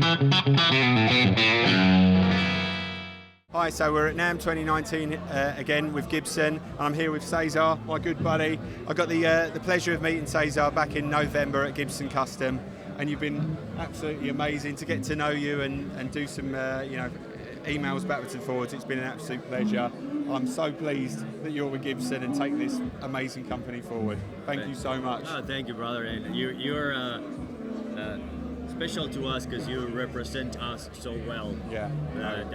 Hi, so we're at NAMM 2019 again with Gibson. I'm here with Cesar, my good buddy. I got the pleasure of meeting Cesar back in November at Gibson Custom, and you've been absolutely amazing to get to know you and do some emails backwards and forwards. It's been an absolute pleasure. I'm so pleased that you're with Gibson and take this amazing company forward. Thank you so much. Oh, thank you, brother. And you're special to us because you represent us so well. Yeah.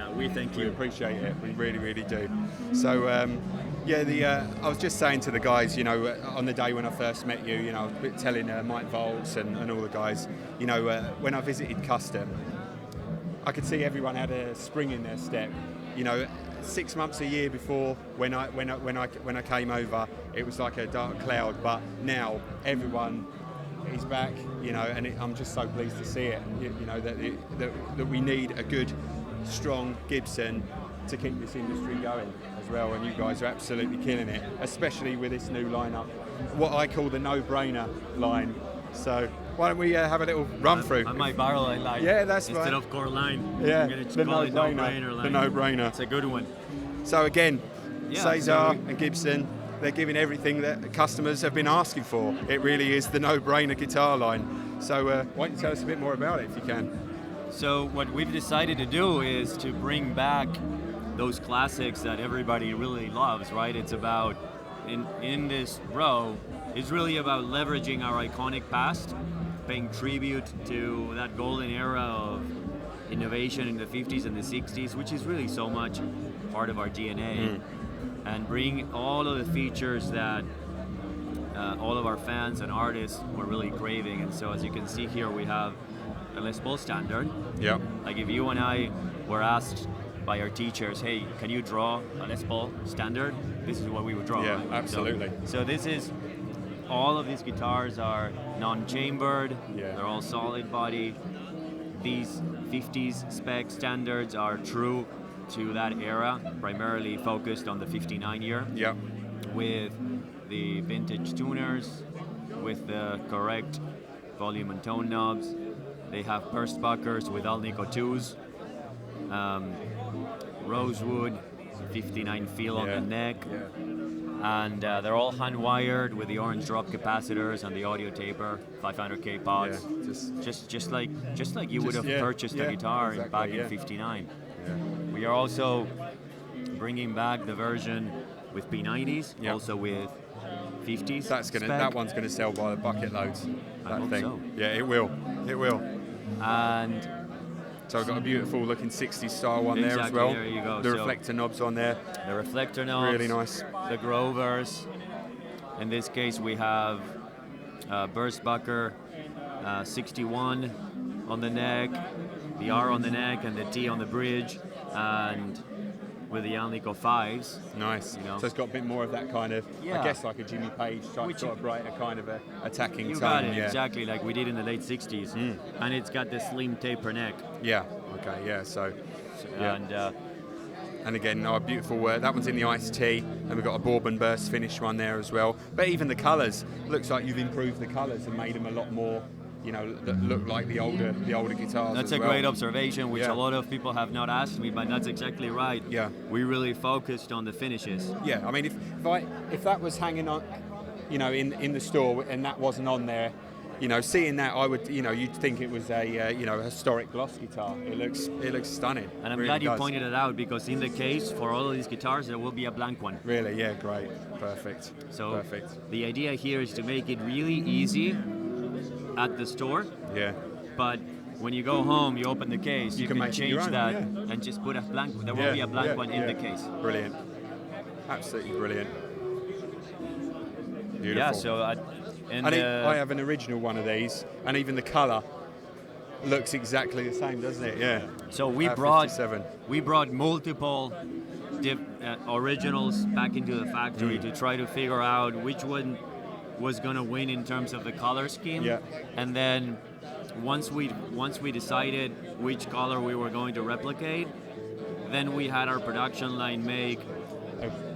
We thank you. We appreciate it. We really, really do. So, I was just saying to the guys, on the day when I first met you, I was telling Mike Volz and all the guys, when I visited Custom, I could see everyone had a spring in their step. 6 months, a year before when I came over, it was like a dark cloud. But now everyone is back, and I'm just so pleased to see it. That we need a good, strong Gibson to keep this industry going as well. And you guys are absolutely killing it, especially with this new lineup, what I call the no-brainer line. So why don't we have a little run through? I might borrow a line. Yeah, that's instead right. of core line. Yeah, I'm going to call it no-brainer line. The no-brainer. It's a good one. So again, Cesar and Gibson, they're giving everything that customers have been asking for. It really is the no-brainer guitar line. So why don't you tell us a bit more about it if you can? So what we've decided to do is to bring back those classics that everybody really loves, right? It's about, in this row, it's really about leveraging our iconic past, paying tribute to that golden era of innovation in the 50s and the 60s, which is really so much part of our DNA, and bring all of the features that all of our fans and artists were really craving. And so as you can see here, we have a Les Paul standard. Yeah. Like if you and I were asked by our teachers, hey, can you draw a Les Paul standard? This is what we would draw. Yeah, right? absolutely. So this is, all of these guitars are non-chambered, they're all solid body. These 50s spec standards are true to that era, primarily focused on the 59 year. Yeah. With the vintage tuners, with the correct volume and tone knobs. They have burst buckers with Alnico 2s, rosewood, 59 feel on the neck, and they're all hand wired with the orange drop capacitors and the audio taper, 500K pods. Just like you would have purchased a guitar back in '59. Yeah. We are also bringing back the version with P90s, also with 50s. That one's gonna sell by the bucket loads. I hope so. Yeah, it will. It will. And so I've got a beautiful looking 60s style one there as well. There you go. The reflector knobs on there. The reflector knobs. Really nice. The Grovers. In this case, we have burst bucker, 61 on the neck, the R on the neck, and the T on the bridge, and with the Alnico 5s. Nice. So it's got a bit more of that kind of, I guess like a Jimmy Page type, sort of brighter kind of a attacking tone. You got it, exactly, like we did in the late 60s. And it's got the slim taper neck. Yeah, okay, yeah, so and again, our beautiful, that one's in the iced tea, and we've got a Bourbon burst finish one there as well. But even the colours, looks like you've improved the colours and made them a lot more, that look like the older guitars. That's a great observation, which a lot of people have not asked me, but that's exactly right. Yeah. We really focused on the finishes. Yeah, I mean, if that was hanging on, in the store and that wasn't on there, seeing that, I would, you'd think it was a historic gloss guitar. It looks stunning. And I'm glad you pointed it out, because in the case for all of these guitars there will be a blank one. Really? Yeah, great, perfect. So perfect. The idea here is to make it really easy at the store. Yeah. But when you go home, you open the case, you can change that and just put a blank. There will be a blank one in the case. Brilliant. Absolutely brilliant. Beautiful. Yeah. So I have an original one of these, and even the colour looks exactly the same, doesn't it? Yeah. So we brought multiple originals back into the factory to try to figure out which one was going to win in terms of the color scheme. Yeah. And then once we decided which color we were going to replicate, then we had our production line make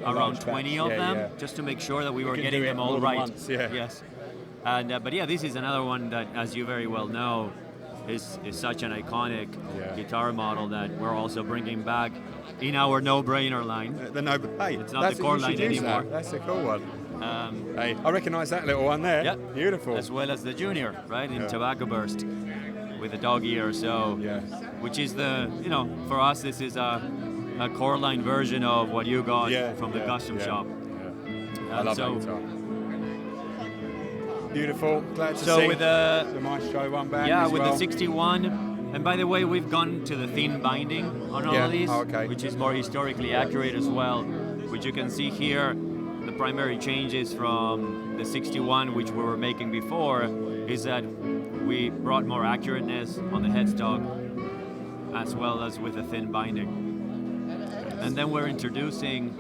around 20 of them, just to make sure that we were getting them all right. Once, Yes. And but this is another one that, as you very well know, is such an iconic Yeah. guitar model that we're also bringing back in our no-brainer line. The no, hey, It's not that's the core you should line use anymore. That. That's a cool one. Um, Hey, I recognise that little one there. Yeah. Beautiful. As well as the Junior, right, in Yeah. Tobacco Burst with the dog ear. So, Yeah. which is the, for us, this is a core line version of what you got from the custom shop. Yeah. I And love so- that guitar. Beautiful. Glad to So see with the Maestro one back. Yeah, as with well. the 61. And by the way, we've gone to the thin binding on all Yeah, of these, oh, okay. which is more historically accurate as well. Which you can see here, the primary changes from the 61, which we were making before, is that we brought more accurateness on the headstock, as well as with the thin binding. And then we're introducing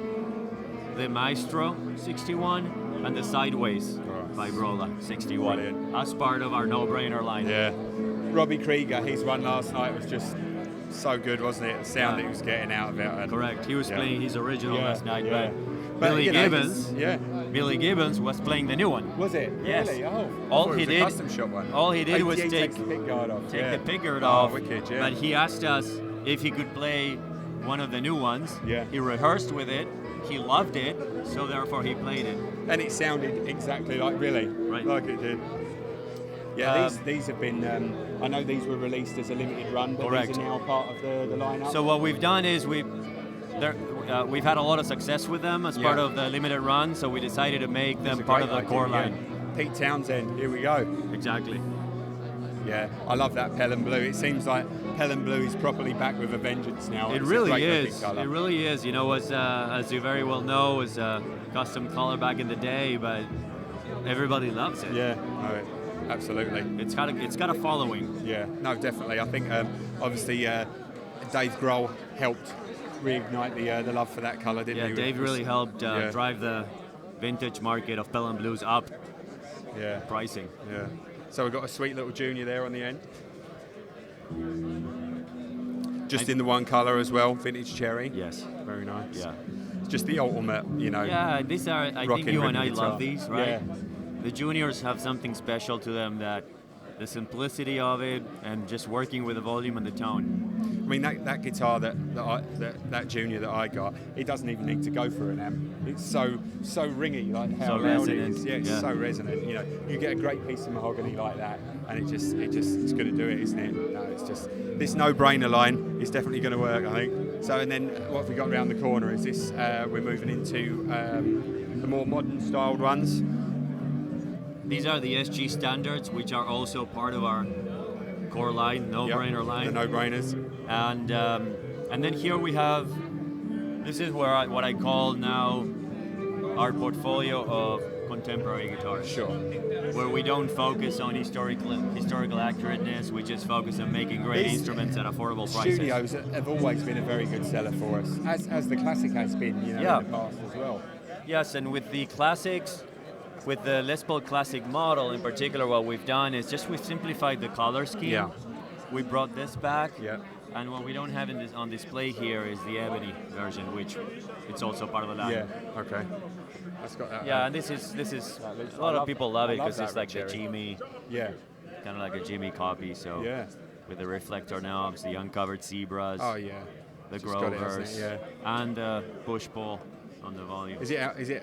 the Maestro 61 and the Sideways Vibrola 61 Brilliant. as part of our no-brainer line. Yeah. Robbie Krieger, his one last night was just so good, wasn't it? The sound that he was getting out of it. And Correct. He was playing his original last night, yeah. but Billy you know, Gibbons. Yeah. Billy Gibbons was playing the new one. Was it? Yes. Really? Oh. All I thought he it was did- a custom shop one. all he did was he take- takes the pick guard off. Take yeah. the pickguard Oh, off. wicked, yeah. But he asked us if he could play one of the new ones. Yeah. He rehearsed with it. He loved it, so therefore he played it. And it sounded exactly like Billy. Right. Like it did. Yeah, Um, these have been. I know these were released as a limited run, but Correct. these are now part of the lineup. So what we've done is we've had a lot of success with them as part Yeah. of the limited run, so we decided to make them It's a part of great the core idea, line. yeah. Pete Townsend, here we go. Exactly. Yeah, I love that Pelham Blue. It seems like Pelham Blue is properly back with a vengeance now. It It's a really great looking is. colour. It really is. As you very well know, it's a custom color back in the day, but everybody loves it. Yeah, no, absolutely. It's got a following. Yeah, no, definitely. I think obviously Dave Grohl helped reignite the love for that colour, didn't Yeah, he? Dave really helped Yeah. drive the vintage market of Pelham Blues up Yeah, pricing. yeah. So we've got a sweet little Junior there on the end. Just in the one colour as well, vintage cherry. Yes. Very nice. Yeah. It's just the ultimate, Yeah, these are. I think rocking you and I rhythm guitar. love these, right? Yeah. The juniors have something special to them, that the simplicity of it and just working with the volume and the tone. I mean, that guitar that Junior that I got, it doesn't even need to go for an amp. It's so ringy, like how So loud it resonant, is. Yeah, it's yeah. so resonant. You know, you get a great piece of mahogany like that, and it's going to do it, isn't it? No, it's just this no-brainer line is definitely going to work, I think. So, and then what have we got around the corner? Is this we're moving into the more modern styled ones? These are the SG standards, which are also part of our core line, no-brainer Yep, line. the no-brainers. And then here we have, this is what I call now our portfolio of contemporary guitars. Sure. Where we don't focus on historical accurateness, we just focus on making great These instruments at affordable prices. Studios have always been a very good seller for us, as the classic has been, Yeah. in the past as well. Yes, and with the classics, with the Les Paul Classic model in particular, what we've done is just we've simplified the color scheme. Yeah. We brought this back. Yeah. And what we don't have on display here is the ebony version, which it's also part of the line. Yeah. Okay. That's got that. Yeah, and this is a lot of people love it because it's like the cherry. Jimmy, Yeah. kind of like a Jimmy copy. So Yeah. with the reflector knobs, the uncovered zebras, Oh yeah. the Just got it, hasn't Grovers, it? and the push pull on the volume. Is it?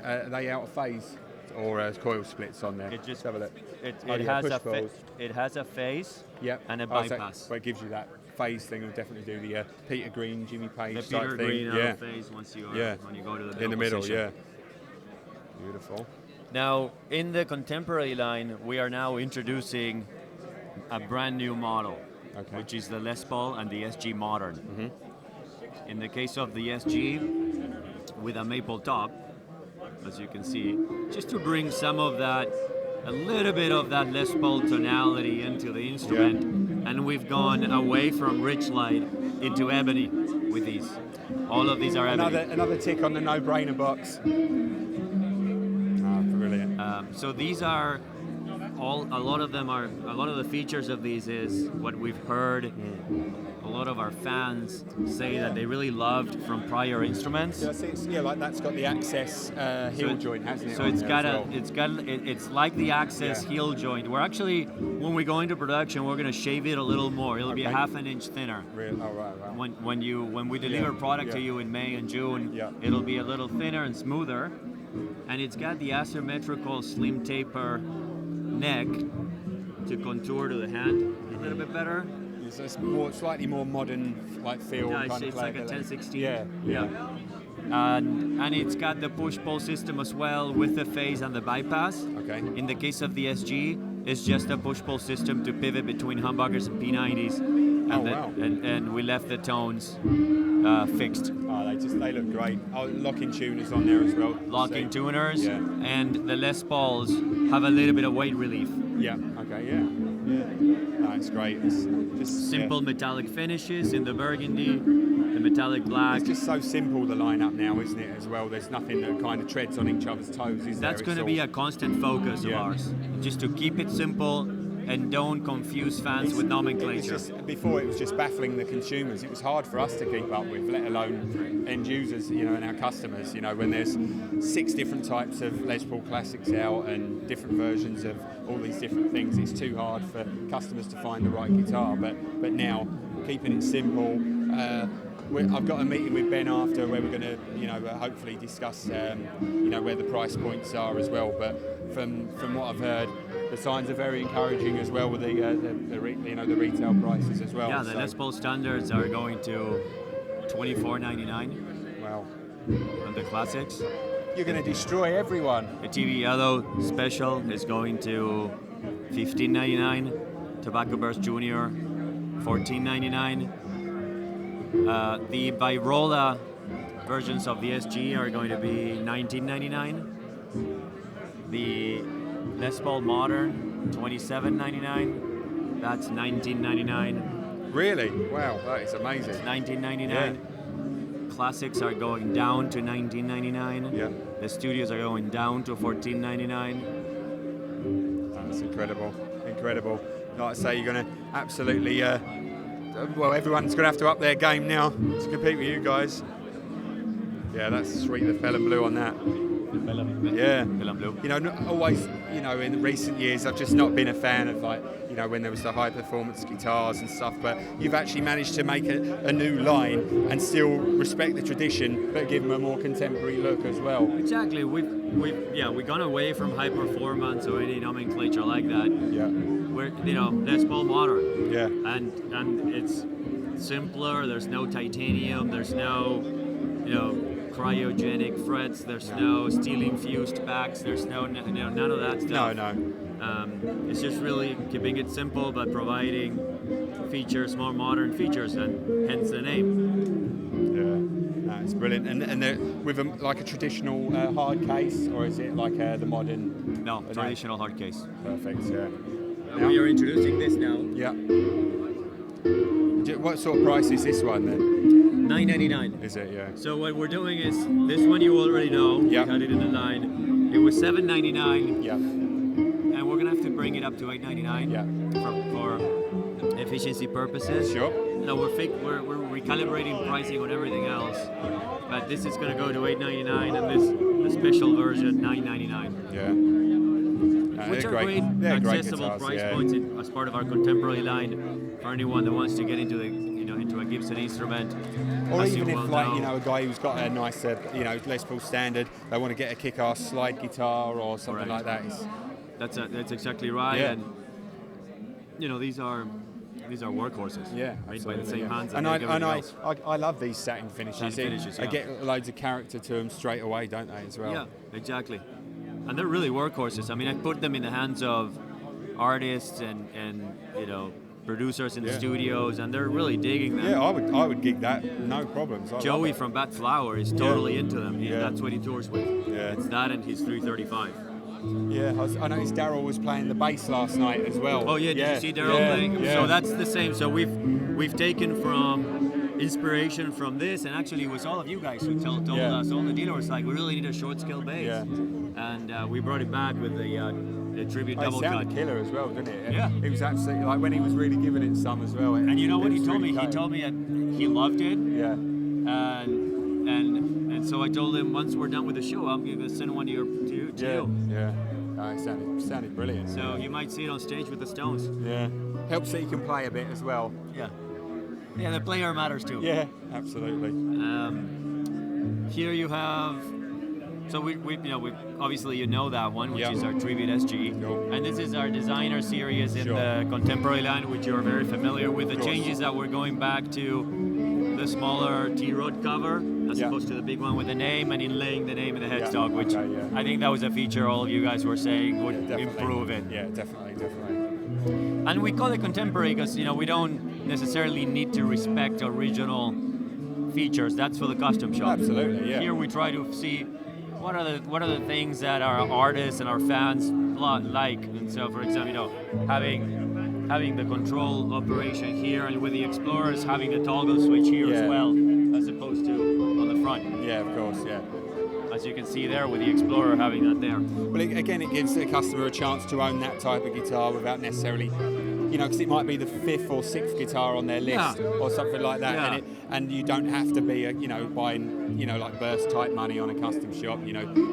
Are they out of phase, or coil splits on there? It just- Let's have a look. It Oh, yeah, has push a pulls. it has a phase Yep. and a Oh, so- bypass. But it gives you that phase thing. We'll definitely do the Peter Green, Jimmy Page The type Peter thing. Green out yeah. of phase once you Yeah. when you go to the middle In the middle. position. Yeah. Beautiful. Now, in the contemporary line, we are now introducing a brand new model, Okay. which is the Les Paul and the SG Modern. Mm-hmm. In the case of the SG, with a maple top, as you can see, just to bring some of that, a little bit of that Les Paul tonality into the instrument, and we've gone away from rich light into ebony with these. All of these are ebony. Another tick on the no-brainer box. Ah, brilliant. So these are a lot of the features of these is what we've heard. A lot of our fans say that they really loved from prior instruments. Yeah, I see like that's got the access heel joint, hasn't it? So it's like the access heel joint. We're actually, when we go into production, we're going to shave it a little more. It'll be a half an inch thinner. Really? Oh, right. When we deliver product to you in May and June, it'll be a little thinner and smoother, and it's got the asymmetrical slim taper neck to contour to the hand a little bit better. So it's slightly more modern, like feel. Yeah, it's like a 1016. Yeah. And it's got the push-pull system as well with the phase and the bypass. Okay. In the case of the SG, it's just a push-pull system to pivot between humbuckers and P90s. And we left the tones fixed. Oh, they look great. Oh, locking tuners on there as well. Locking tuners, and the Les Pauls have a little bit of weight relief. Yeah. Okay. Yeah. No, it's great. It's just simple metallic finishes in the burgundy, the metallic black. It's just so simple, the lineup now, isn't it? As well, there's nothing that kind of treads on each other's toes. That's going to be a constant focus of ours, just to keep it simple. And don't confuse fans with nomenclature. Before it was just baffling the consumers. It was hard for us to keep up with, let alone end users, and our customers. When there's 6 different types of Les Paul Classics out and different versions of all these different things, it's too hard for customers to find the right guitar. But now, keeping it simple. I've got a meeting with Ben after where we're going to, hopefully discuss, where the price points are as well. But from what I've heard, the signs are very encouraging as well with the retail prices as well. Yeah, the Les Paul standards are going to $24.99. Wow. And the classics. You're going to destroy everyone. The TV Yellow Special is going to $15.99. Tobacco Burst Junior, $14.99. The Virola versions of the SG are going to be $19.99. The Les Paul Modern, $27.99. That's $19.99. Really? Wow, that is amazing. It's $19.99. Yeah. Classics are going down to $19.99. Yeah. The studios are going down to $14.99. That's incredible. Incredible. Like I say, you're going to absolutely. Everyone's going to have to up their game now to compete with you guys. Yeah, that's sweet. The Bell and Blue on that. Yeah. Bell and Blue. Not always, in recent years, I've just not been a fan of when there was the high performance guitars and stuff, but you've actually managed to make a new line and still respect the tradition, but give them a more contemporary look as well. Exactly. We've gone away from high performance or any nomenclature like that. Yeah. We're, Les Paul Modern. Yeah. And it's simpler. There's no titanium. There's no, cryogenic frets. There's no steel infused backs. There's none of that stuff. No. It's just really keeping it simple, but providing features, more modern features, and hence the name. Yeah, it's brilliant. And with like a traditional hard case, or is it like the modern? No, traditional hard case. Perfect. Yeah. We are introducing this now. Yeah. What sort of price is this one then? $9.99. Is it? Yeah. So what we're doing is this one you already know. Yeah. We had it in the line. It was $7.99. Yeah. And we're gonna have to bring it up to $8.99. Yeah. For efficiency purposes. Sure. No, we're recalibrating pricing on everything else, but this is gonna go to $8.99, and the special version $9.99. Yeah. Which are great, accessible price points as part of our contemporary line for anyone that wants to get into into a Gibson instrument. Or even if a guy who's got a nice Les Paul standard, they want to get a kick-ass slide guitar or something like that. That's exactly right. Yeah. And these are workhorses. Yeah, made by the same hands. And I love these satin finishes. They get loads of character to them straight away, don't they, as well? Yeah, exactly. And they're really workhorses. I mean, I put them in the hands of artists and producers in the studios, and they're really digging them. Yeah, I would gig that, no problems. Joey from Bad Flower is totally into them. That's what he tours with. Yeah. It's that and his 335. Yeah, I noticed Daryl was playing the bass last night as well. Oh yeah, did you see Daryl playing? Yeah. So that's the same. So we've taken from inspiration from this, and actually it was all of you guys who told us, all the dealers, like, we really need a short scale bass. Yeah. And we brought it back with the a tribute It double cut. sounded killer as well, didn't it? Yeah. It was absolutely, like when he was really giving it some as well. And you know what he was told really me? He cutting. told me that he loved it. Yeah. And so I told him once we're done with the show, I'm gonna send one to you. Yeah. It sounded brilliant. So you might see it on stage with the Stones. Yeah. Helps that you can play a bit as well. Yeah. Yeah, the player matters too. Yeah, absolutely. Here you have. So we obviously you know that one, which is our Tribute SG, Cool. and this is our designer series in Sure. the contemporary line, which you're very familiar with. The course. changes that we're going back to the smaller T-Rod cover as Yeah. opposed to the big one with the name and inlaying the name in the Yeah, headstock, which okay, yeah. I think that was a feature all of you guys were saying would Definitely. improve it. Yeah, definitely. And we call it contemporary because we don't necessarily need to respect original features. That's for the custom shop. Absolutely, yeah. Here we try to see what are the things that our artists and our fans like. And so, for example, having the control operation here, and with the Explorers having the toggle switch here as Yeah. well, as opposed to on the front. Yeah, of course, yeah. As you can see there, with the Explorer having that there. Well, again, it gives the customer a chance to own that type of guitar without necessarily, because it might be the 5th or 6th guitar on their list or something like that, Yeah. and you don't have to be, buying, like burst type money on a custom shop.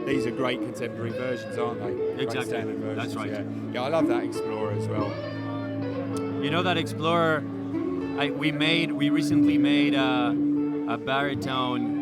These are great contemporary versions, aren't they? Great Exactly. standard versions, That's right. Yeah, I love that Explorer as well. That Explorer, we recently made a baritone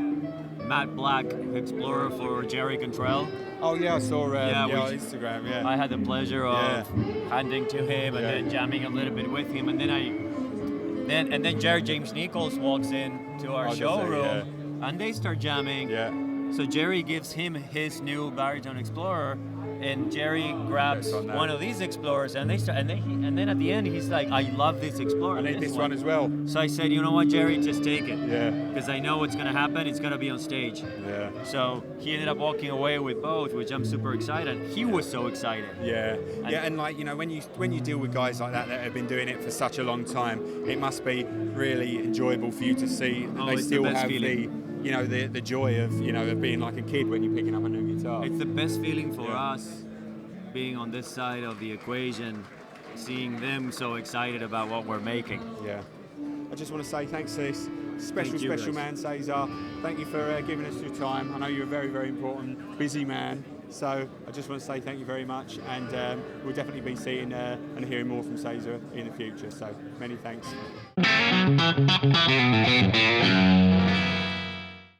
matte black Explorer for Jerry Cantrell. Oh yeah, I saw on which Instagram. Yeah. I had the pleasure of handing to him and Yeah. then jamming a little bit with him, and then Jerry James Nichols walks in to our Oh, does he? showroom, and they start jamming. Yeah. So Jerry gives him his new baritone Explorer, and Jerry grabs on that. one of these Explorers, and they start, and then at the end he's like, "I love this Explorer." I need this one as well. So I said, "You know what, Jerry, just take it." Yeah. Because I know what's gonna happen. It's gonna be on stage. Yeah. So he ended up walking away with both, which I'm super excited. He was so excited. Yeah, and when you deal with guys like that have been doing it for such a long time, it must be really enjoyable for you to see that they it's the still best have feeling. the joy of of being like a kid when you're picking up a new guitar. It's the best feeling for Yeah. us, being on this side of the equation, seeing them so excited about what we're making. Yeah. I just want to say thanks to this special Thank you, man, guys. Cesar. Thank you for giving us your time. I know you're a very, very important, busy man. So I just want to say thank you very much, and we'll definitely be seeing and hearing more from Cesar in the future. So many thanks.